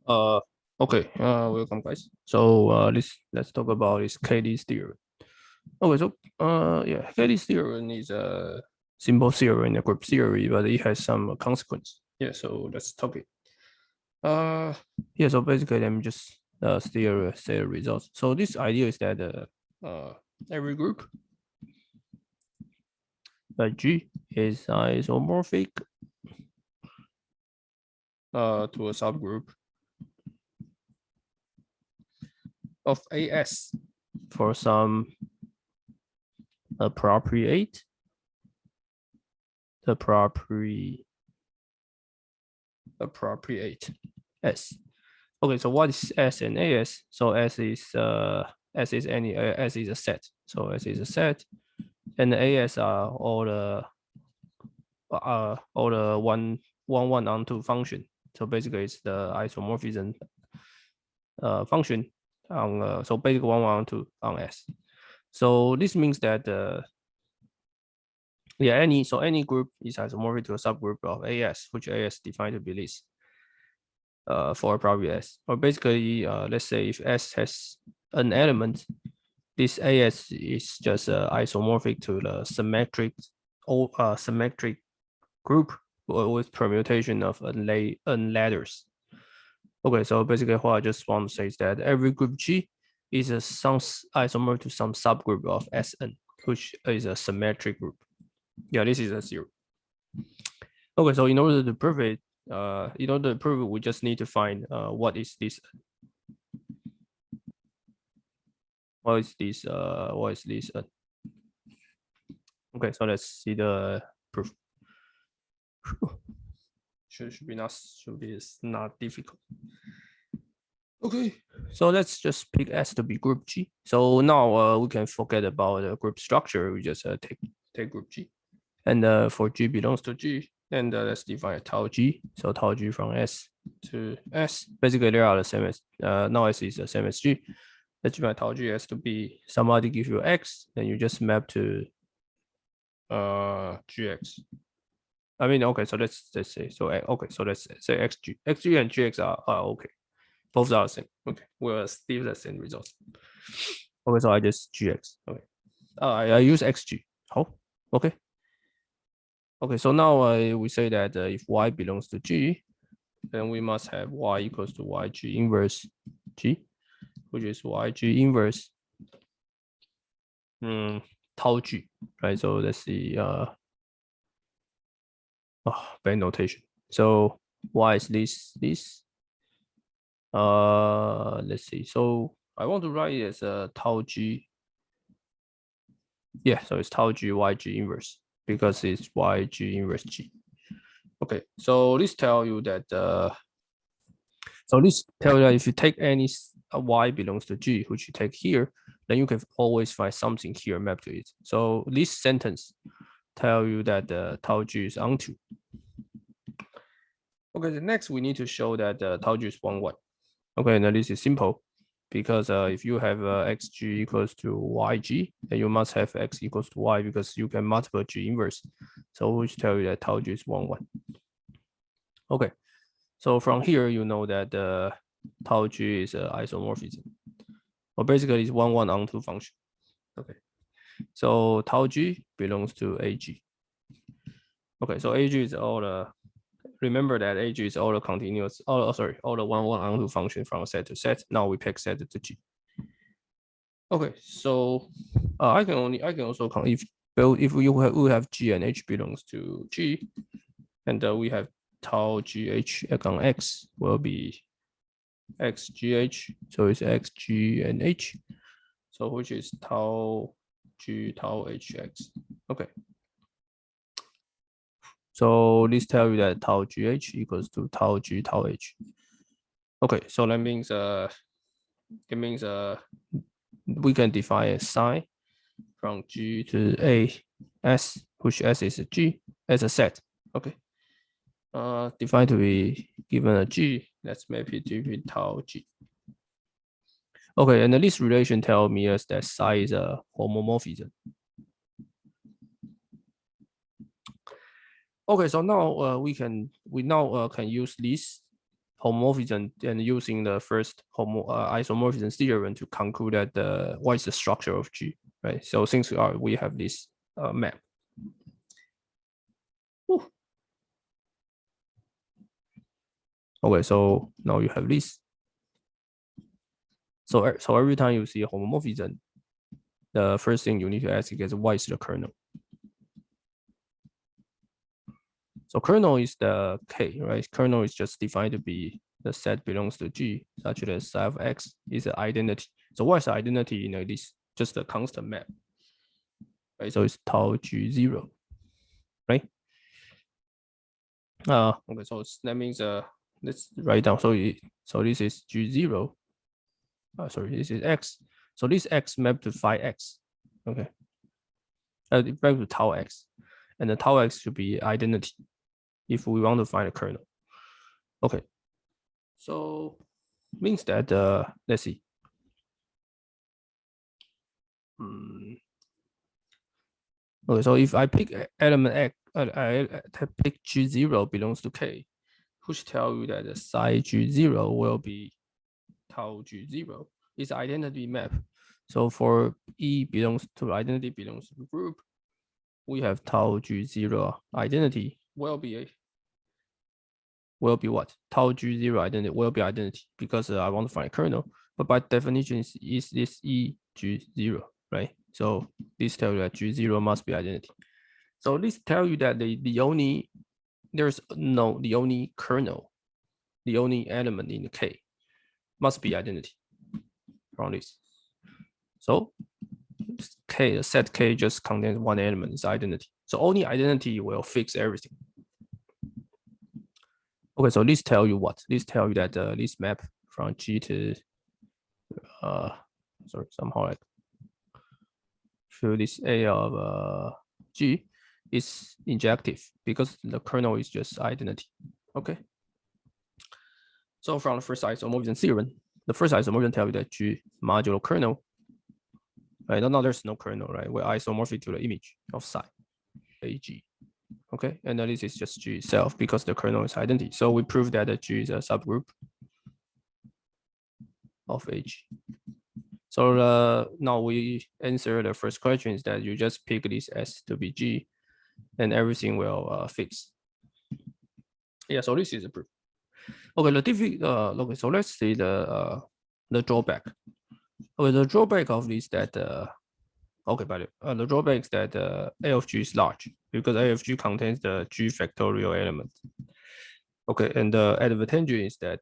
Uh, okay. Welcome, guys. So let's talk about this Cayley's theorem. Okay, so yeah, Cayley's theorem is a simple theorem in a group theory, but it has some consequence. Yeah, so let's talk it. Yeah, so basically, let me just say the results. So this idea is that every group G is isomorphic to a subgroup of AS for some appropriate S. Okay, so what is S and AS? So S is a set. So S is a set, and the AS are all the one onto function. So basically, it's the isomorphism function on so basically one onto on S. So this means that yeah, any group is isomorphic to a subgroup of AS, which AS defined to be this for a property S. Or basically, let's say if S has an element, this AS is just isomorphic to the symmetric group with permutation of n ladders. Okay, so basically what I just want to say is that every group G is a some isomorphic to some subgroup of Sn, which is a symmetric group. Yeah, this is a zero. Okay, so in order to prove it, we just need to find what is this. What is this? Okay, so let's see the proof. Should be not difficult. Okay, so let's just pick S to be group G. So now we can forget about the group structure. We just take group G, and for G belongs to G, and let's define tau G. So tau G from S to S. Basically, they are the same as now S is the same as G. Let's define tau G as to be somebody give you X, then you just map to GX. I mean, okay, so let's say so. Okay, so let's say XG and GX are okay. Both are the same. Okay, we'll still the same results. Okay, so I just GX. Okay, I use XG. Oh, okay. Okay, so now we say that if Y belongs to G, then we must have Y equals to YG inverse G, which is YG inverse tau G, right? So let's see. Bad notation. So why is this? Let's see. So I want to write it as a tau G. Yeah, so it's tau G YG inverse because it's YG inverse G. Okay, so this tell you that if you take any Y belongs to G, which you take here, then you can always find something here mapped to it. So this sentence tell you that the tau G is onto. Okay, the next we need to show that tau G is 1, 1. Okay, now this is simple because if you have xg equals to yg, then you must have x equals to y because you can multiply G inverse. So which tell you that tau G is 1, 1. Okay, so from here you know that tau G is isomorphism. Well, basically it's 1, 1 onto function. Okay, so tau G belongs to ag. Okay, so ag is all the remember that ag is all the continuous, all the 1, 1 onto function from set to set. Now we pick set to G. Okay, so I can also count if we have G and H belongs to G, and we have tau GH on X will be XGH, so it's XG and H, so which is tau G tau HX. Okay. So this tells you that tau GH equals to tau G tau H. Okay, so that means it means we can define a sign from G to A S, which S is a G as a set. Okay. Defined to be given a G, let's map it to tau G. Okay, and this relation tells me us that psi is a homomorphism. Okay, so now we can use this homomorphism and using the first isomorphism theorem to conclude that what is the structure of G, right? So since we have this map. Whew. Okay, so now you have this. So every time you see a homomorphism, the first thing you need to ask is what is the kernel? So kernel is the K, right? Kernel is just defined to be the set belongs to G, such that psi of X is an identity. So what is the identity in this? Just a constant map, right? So it's tau G0, right? Okay, so that means let's write down. So this is G0. Sorry, this is X. So this X mapped to phi X. Okay. Mapped to tau X, and the tau X should be identity if we want to find a kernel. Okay. So means that let's see. Okay, so if I pick element X, I pick G0 belongs to K, which tell you that the psi G0 will be tau G0. It's identity map. So for E belongs to identity belongs to the group, we have tau G0 identity will be what? Tau G0 identity will be identity because I want to find a kernel. But by definition, is this E G0, right? So this tells you that G0 must be identity. So this tells you that the only kernel, the only element in the K must be identity from this. So K, the set K just contains one element, is identity. So only identity will fix everything. Okay, so this tell you what? This tell you that this map from G to sorry, somehow like through this A of G is injective because the kernel is just identity. Okay. So from the first isomorphism theorem, the first isomorphism tell you that G modulo kernel. Right, now there's no kernel, right? We're isomorphic to the image of psi AG. Okay, and then this is just G itself because the kernel is identity. So we prove that the G is a subgroup of AG. So now we answer the first question is that you just pick this S to be G and everything will fix. Yeah, so this is a proof. Okay, okay, so let's see the drawback. Okay, the drawback of this that okay, but the drawback is that A of G is large because A of G contains the G factorial element. Okay, and the advantage is that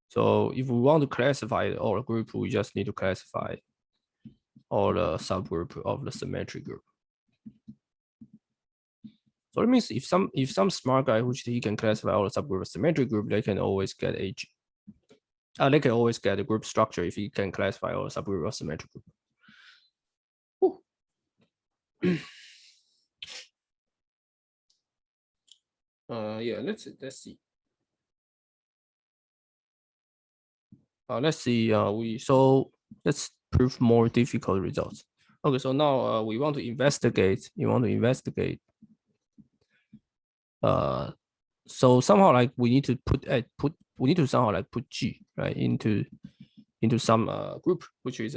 so if we want to classify all the group, we just need to classify all the subgroup of the symmetric group. So it means if some smart guy which he can classify all the subgroup of symmetric group, they can always get AG. They can always get a group structure if he can classify all the subgroup of symmetric group. Yeah, let's see. Let's see. Let's prove more difficult results. Okay, so now we want to investigate. You want to investigate. So somehow like we need to somehow like put G right into some group which is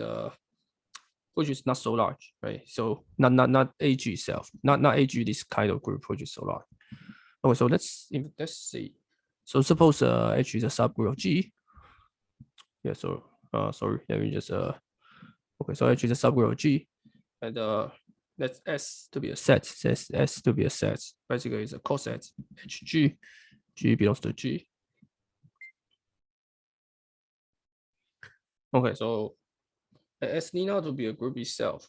not so large, right? So not AG itself, not AG this kind of group which is so large. Okay, so let's see. So suppose H is a subgroup of G. Yeah, so sorry, let me just okay, so H is a subgroup of G, and let's S to be a set. Says S to be a set. Basically, it's a coset HG. G belongs to G. Okay, so S need not to be a group itself.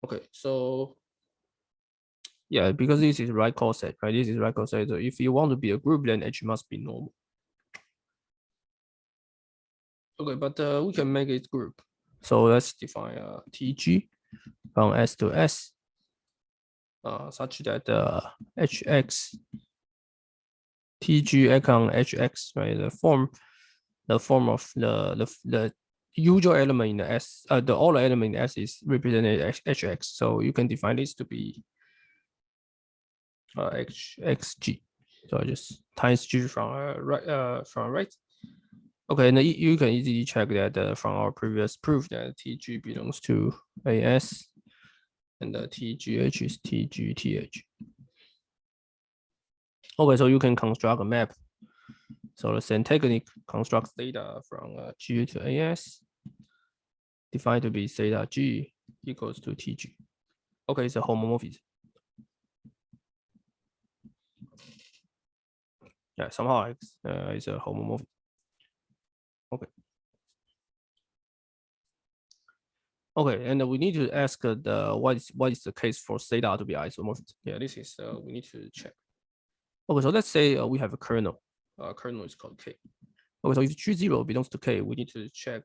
Okay, so yeah, because this is right coset, right? This is right coset. So if you want to be a group, then H must be normal. Okay, but we can make it group. So let's define TG from S to S, such that HX TG econ HX, right? The form of the usual element in the S, the all element in S is represented as HX. So you can define this to be HXG. So I just times G from right. Okay, and you can easily check that from our previous proof that TG belongs to AS, and the TGH is TGTH. Okay, so you can construct a map. So the same technique constructs data from G to AS, defined to be theta G equals to TG. Okay, it's a homomorphism. Yeah, somehow it's a homomorphism. Okay. Okay, and we need to ask what is the case for theta to be isomorphism? Yeah, this is we need to check. Okay, so let's say we have a kernel. Kernel is called K. Okay, so if G0 belongs to K, we need to check.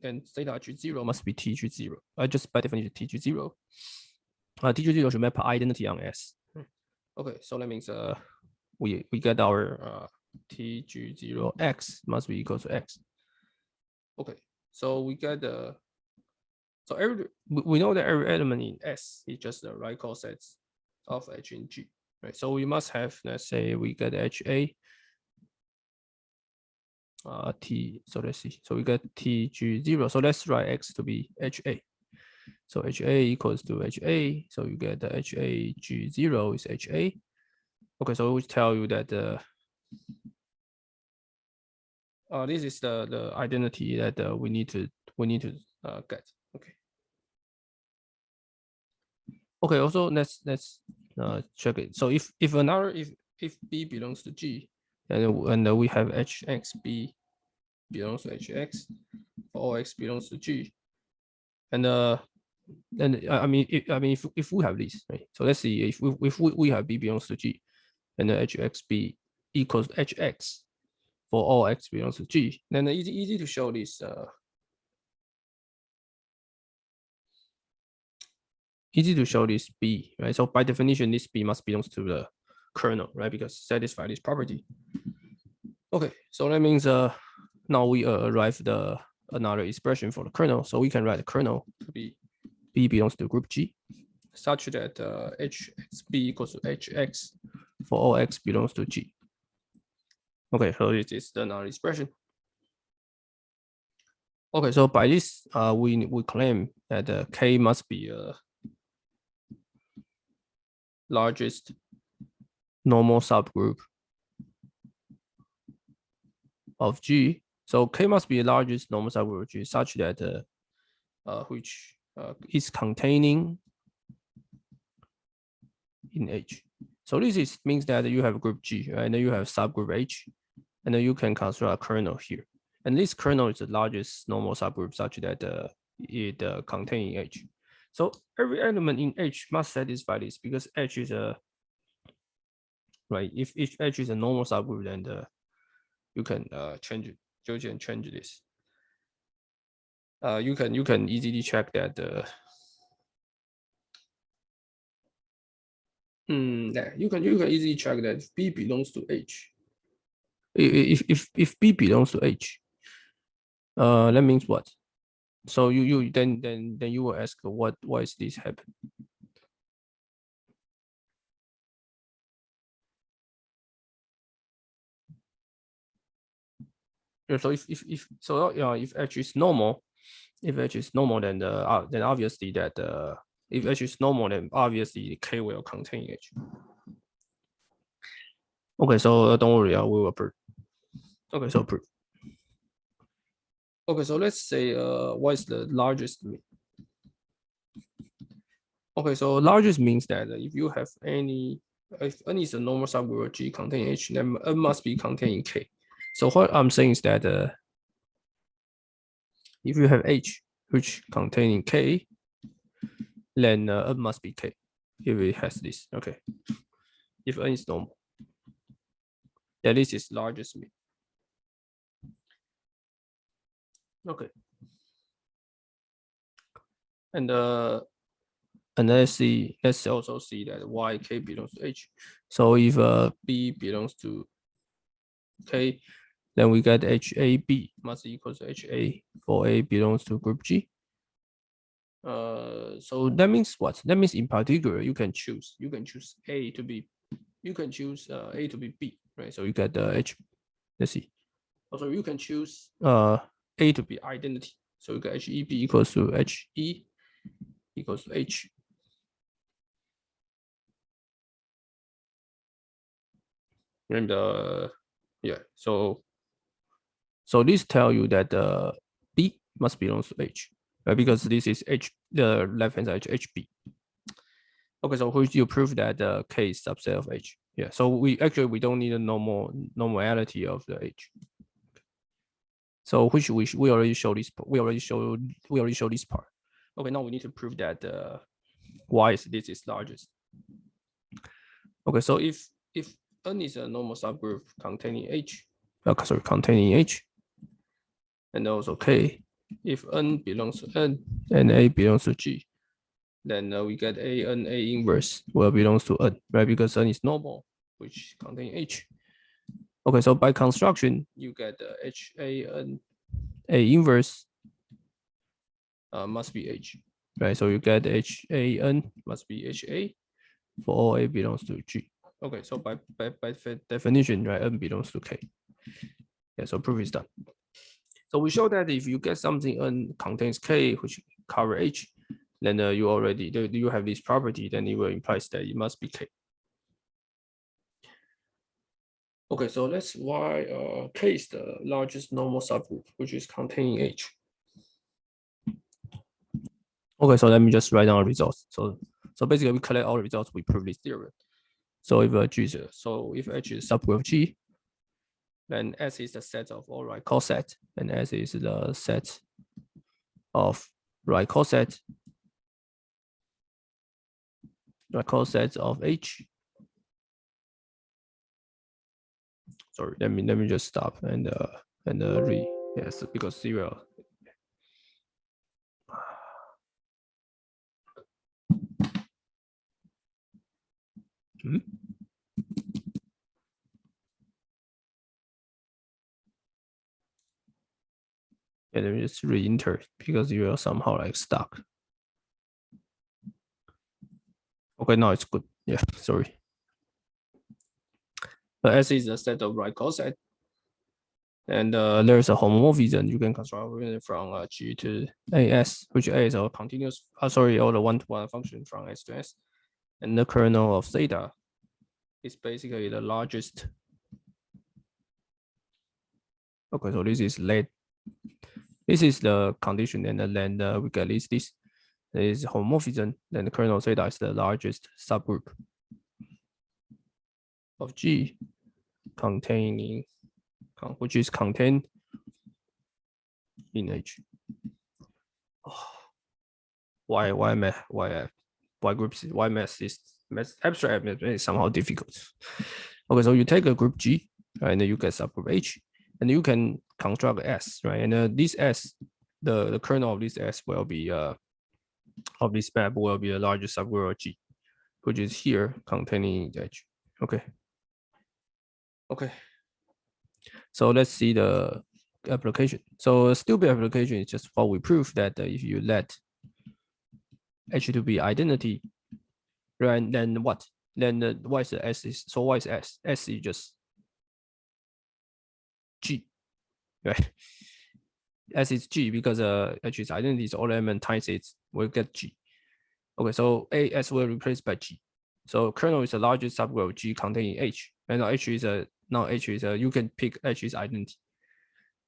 And theta G0 must be TG0. Just by definition, TG0. TG0 should map identity on S. Okay, so that means we get our TG0x must be equal to X. Okay, so we get the we know that every element in S is just the right cosets of H in G, right? So we must have, let's say we get HA T, so let's see. So we get TG0. So let's write X to be HA. So HA equals to HA. So you get the HA G0 is HA. Okay, so we tell you that this is the identity that we need to get. Okay. Okay. Also, let's check it. So if B belongs to G, and we have HXB belongs to HX, for all X belongs to G, and I mean if we have this, right? So let's see if we have B belongs to G, and the HXB equals HX for all X belongs to G, then easy to show this. Easy to show this B, right? So by definition, this B must belongs to the kernel, right? Because satisfy this property. Okay, so that means now we arrive the another expression for the kernel. So we can write the kernel to be B belongs to group G, such that HXB equals to HX for all X belongs to G. Okay, so this is the another expression. Okay, so by this, we claim that K must be largest normal subgroup of G. So K must be the largest normal subgroup of G such that which is containing in H. So this means that you have group G, right? And then you have subgroup H, and then you can construct a kernel here. And this kernel is the largest normal subgroup such that it contains H. So every element in H must satisfy this because H is a right. If H is a normal subgroup, then you can change it. You can change this. You can easily check that yeah, you can easily check that if B belongs to H. If B belongs to H, that means what? So then you will ask why is this happen? Yeah, so if H is normal, then obviously that if H is normal, then obviously K will contain H. Okay, so don't worry, we will prove. Okay, so prove. Okay, so let's say what is the largest mean? Okay, so largest means that if you have if N is a normal subgroup of G containing H, then N must be containing K. So what I'm saying is that if you have H which containing K, then N must be K if it has this. Okay, if N is normal, then this is largest mean. Okay, and let's also see that why K belongs to H. So if B belongs to K, then we get HAB must equal to HA for A belongs to group G. So that means what? That means in particular you can choose A to be you can choose A to be B, right? So you get the H. Let's see. Also, you can choose A to be identity. So you get HEB equals to HE equals to H. And yeah, so this tell you that B must belong to H, right? Because this is H, the left hand side HB. Okay, so which you prove that the K is subset of H. Yeah, so we don't need a normality of the H. So which we already showed this. We already showed this part. Okay, now we need to prove that Y is this is largest. Okay, so if N is a normal subgroup containing H, containing H, and also K, if N belongs to N and A belongs to G, then we get A inverse will belongs to N, right? Because N is normal, which contain H. Okay, so by construction, you get H A inverse must be H, right? So you get H A N must be H A for all A belongs to G. Okay, so by definition, right, N belongs to K. Yeah, so proof is done. So we show that if you get something N contains K, which cover H, then you have this property, then it will imply that it must be K. Okay, so that's why K is the largest normal subgroup, which is containing H. Okay, so let me just write down the results. So basically we collect all the results, we prove this theorem. So if if H is subgroup of G, then S is the set of all right coset, and S is the set of right coset of H. Sorry, let me just stop and read. Yes, because serial. Hmm? Yeah, let me just re-enter because you are somehow like stuck. Okay, now it's good. Yeah, sorry. But S is a set of right coset, and there's a homomorphism. You can construct from G to AS, which A is a continuous. Sorry, or the one-to-one function from S to S, and the kernel of theta is basically the largest. Okay, so this is late. This is the condition, and then we get this. There is homomorphism. Then the kernel of theta is the largest subgroup of G, which is contained in H. Why math is abstract math is somehow difficult. Okay, so you take a group G, right, and then you get subgroup H, and you can construct S, right? And this S, the kernel of this S will be of this map will be the largest subgroup of G, which is here containing H. Okay. Okay. So let's see the application. So a stupid application is just what we prove that if you let H to be identity, right, then what? Then what is the S is? So what is S? S is just G, right? S is G because H is identity, so all element times it will get G. Okay, so AS will replace by G. So kernel is the largest subgroup of G containing H. And now H is you can pick H is identity.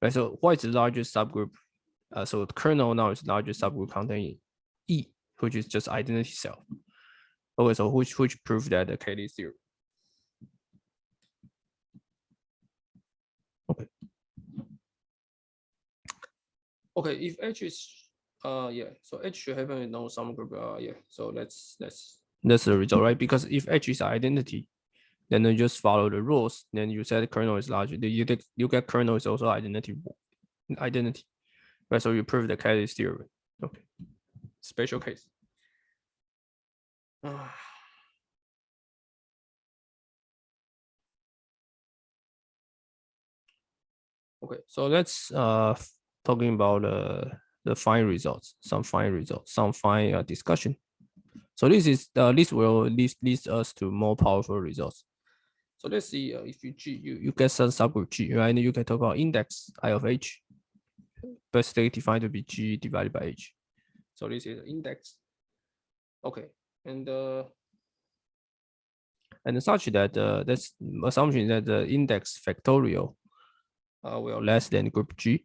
Right, so what is the largest subgroup? So the kernel now is the largest subgroup containing E, which is just identity self. Okay, so which proves that the Cayley theorem. Okay. Okay, if H is yeah, so H should have a no sum group. Yeah, so that's the result, right? Because if H is identity, then you just follow the rules. Then you said kernel is larger. You get kernel is also identity, right? So you prove the Cayley theorem. Okay, special case. Okay, so let's talking about the fine results, some fine discussion. So this will lead us to more powerful results. So let's see if you get some subgroup G, right? And you can talk about index I of H, but state defined to be G divided by H. So this is index. Okay, and such that that's assumption that the index factorial will less than group G.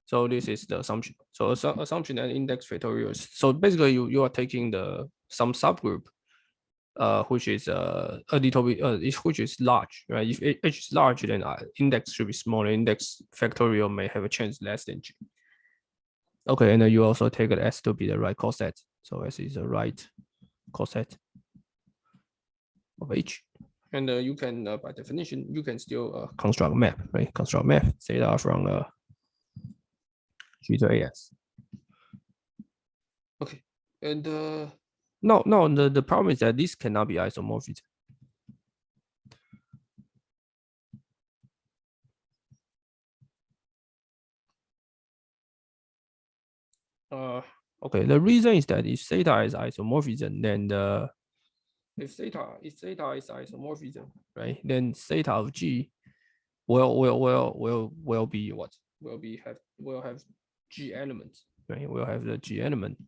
So this is the assumption. So assumption that index factorial is, so basically you are taking some subgroup which is a little bit which is large, right? If H is large, then index should be smaller. Index factorial may have a chance less than G. Okay, and then you also take it S to be the right coset. So S is the right coset of H. And you can, by definition, you can still construct map, right? Construct map theta from G to AS. Okay, and no, the problem is that this cannot be isomorphism. Okay, the reason is that if theta is isomorphism, then if theta is isomorphism, right? Then theta of G will be what? Will have G elements, right? We'll have the G element,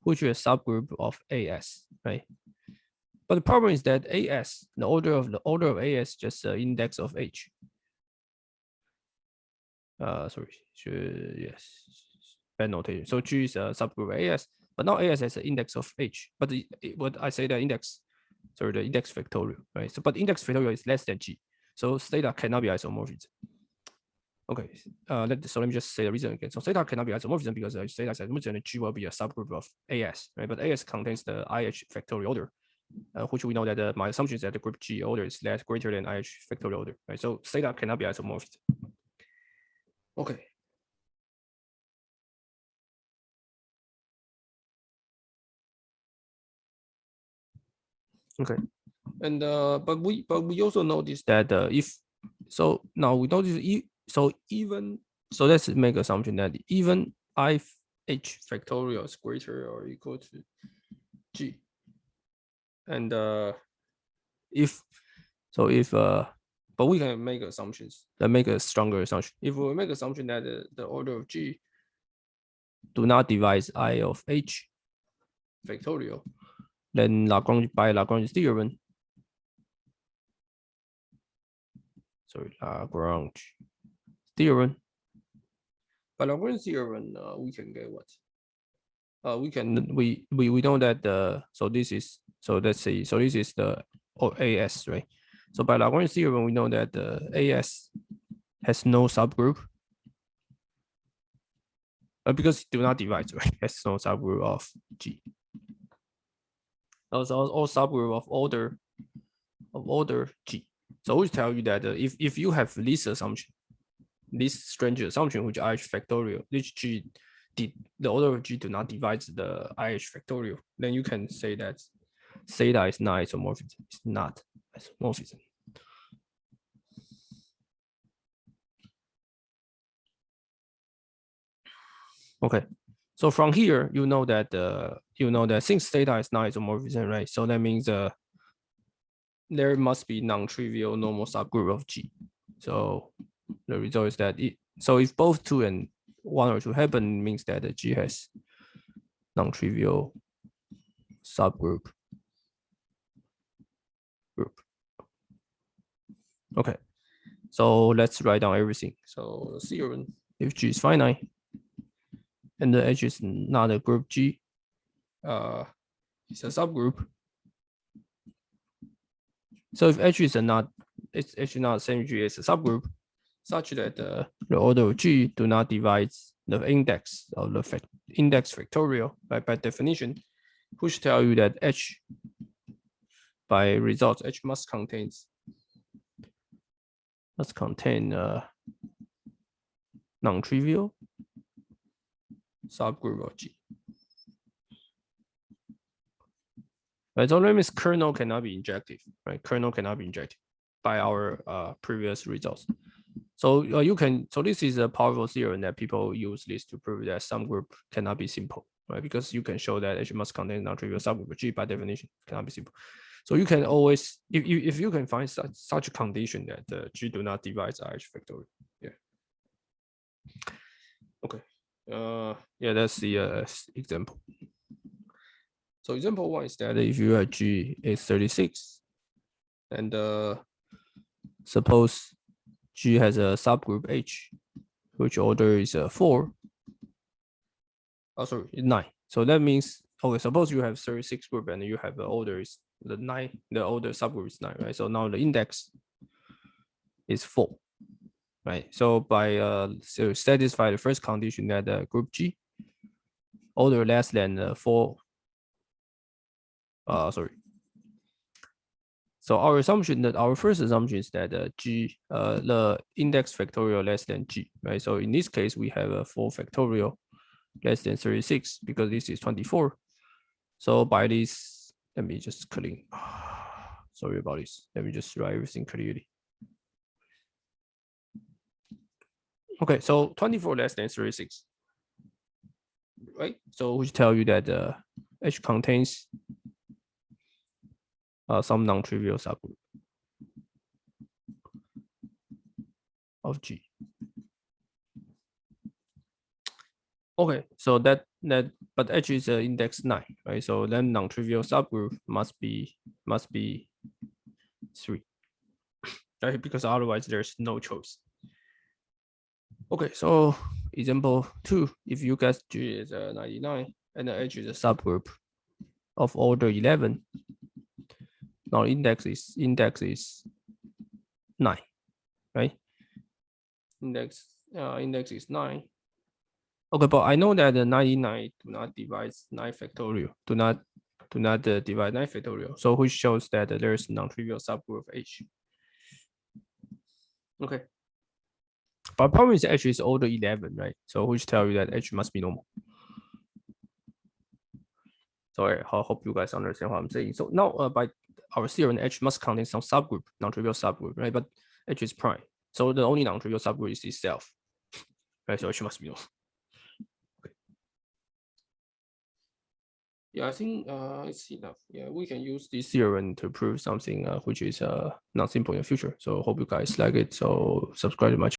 which is a subgroup of AS, right? But the problem is that AS, the order of AS, just the index of H. Sorry, yes, bad notation. So G is a subgroup of AS, but now AS has an index of H. But what I say the index, sorry, the index factorial, right? So but index factorial is less than G, so theta cannot be isomorphism. Okay, so let me just say the reason again. So theta cannot be isomorphism because theta is isomorphism, and G will be a subgroup of AS, right? But AS contains the IH factorial order, which we know that my assumption is that the group G order is less greater than IH factorial order, right? So theta cannot be isomorphism. Okay. Okay, and but we also notice that if so now we notice so let's make assumption that even if H factorial is greater or equal to G, and if but we can make assumptions that make a stronger assumption. If we make assumption that the order of G do not divide I of H factorial, then by Lagrange theorem, Lagrange theorem. By Lagrange theorem, we can get what? We know that so this is, so let's see, so this is the AS, right? So by Lagrange theorem, we know that the AS has no subgroup because it do not divide, right? It has no subgroup of G. Also, all subgroup of order G. So we tell you that if you have this assumption, this strange assumption, which IH factorial, which G, the order of G do not divide the IH factorial, then you can say that theta is not isomorphism. It's not isomorphism. Okay, so from here you know that since theta is not isomorphism, right? So that means there must be non-trivial normal subgroup of G. So the result is that so if both 2 and 1 or 2 happen, means that the G has non-trivial subgroup group. Okay, so let's write down everything. So the theorem, if G is finite and the H is not a group G, it's a subgroup. So if H is not the same G as a subgroup, such that the order of G do not divide the index of the index factorial by definition, which tell you that H by results H must contain non-trivial subgroup of G. Right, so that means kernel cannot be injective, right? Kernel cannot be injected by our previous results. So so this is a powerful theorem that people use this to prove that some group cannot be simple, right? Because you can show that H must contain non-trivial subgroup of G by definition cannot be simple. So you can always, if you can find such a condition that G do not divide RH factorial. Yeah. Okay. Yeah, that's the example. So example 1 is that if you have G is 36, and suppose G has a subgroup H, which order is 4. Oh, sorry, 9. So that means, okay, suppose you have 36 group and you have the order is the 9, the order subgroup is 9, right? So now the index is 4, right? So by so satisfy the first condition that group G order less than 4. Sorry. So our first assumption is that G, the index factorial less than G, right? So in this case, we have a 4 factorial less than 36 because this is 24. So by this, let me just clean. Sorry about this. Let me just write everything clearly. Okay, so 24 less than 36, right? So which tell you that H contains some non-trivial subgroup of G. Okay, so but H is index 9, right? So then non-trivial subgroup must be 3, right? Because otherwise there's no choice. Okay, so example 2, if you guess G is 99 and H is a subgroup of order 11, now index is 9, right? Index is 9. Okay, but I know that the 99 do not divide 9 factorial, do not divide 9 factorial. So which shows that there is non-trivial subgroup of H. Okay. But problem is H is order 11, right? So which tell you that H must be normal. So I hope you guys understand what I'm saying. So now by our theorem, H must contain some subgroup, non-trivial subgroup, right? But H is prime. So the only non-trivial subgroup is itself, right? So H must be normal. Okay. Yeah, I think it's enough. Yeah, we can use this theorem to prove something which is not simple in the future. So hope you guys like it. So subscribe to my channel.